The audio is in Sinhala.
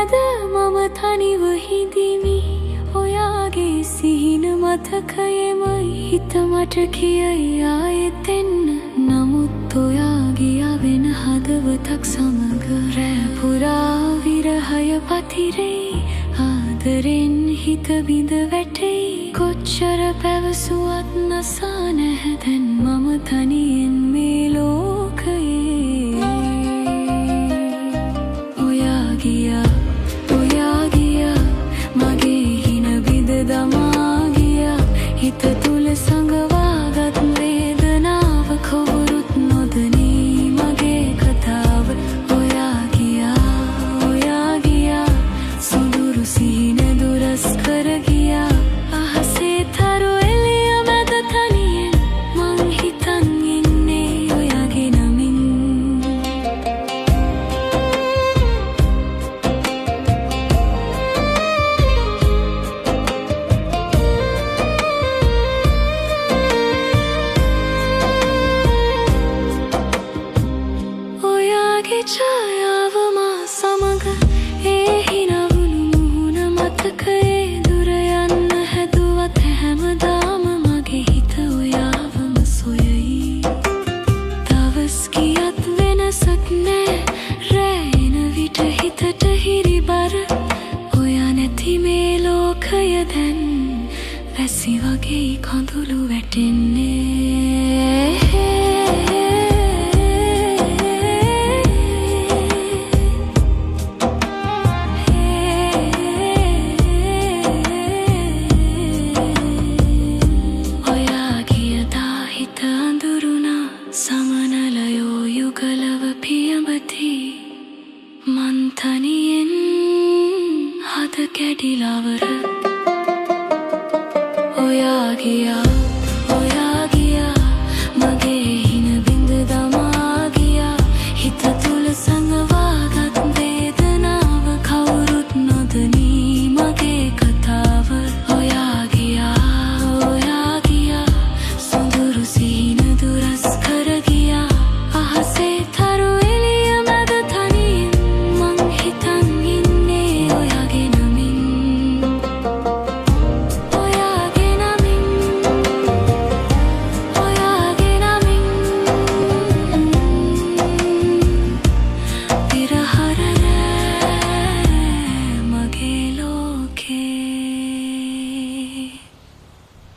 මැද මම තනිව හිඳිමි ඔයාගේ සිහින මතකයෙම හිත මට කියයි ආයෙත් එන්න නමුත් ඔයා ගියා වෙන හදවතක් සමග රැ පුරා විරහය පතිරේ ආදරෙන් හිත බිඳ වැටෙයි කොච්චර පැවසුවත් නසා නැහැ දැන් මම තනියෙන් මේ ලෝකයේ ඔයා ගියා මගේ හින බිඳ දමා ගියා හිත තුල සංගවාගත් වේදනාව කවුරුත් නොදනී මගේ කතාව ඔයා ගියා සොඳුරු සිහින දුරස් කර ගියා අහසේ තරු එළිය මැද තනියෙන් මං හිතන් ඉන්නේ ඔයාගේ නමින් ඔයාගේ ඡායාව මා සමග ඒ හිනවුණු මුහුණ මතකයේ දුර යන්න හැදුවත් හැමදාම මගේ හිත ඔයාවම සොයයි දවස් ගියත් වෙනසක් නෑ රෑ එන විට හිතට හිරිබර ඔයා නැති මේ ලෝකය දැන් වැසි වගේ කඳුළු වැටෙන්නේ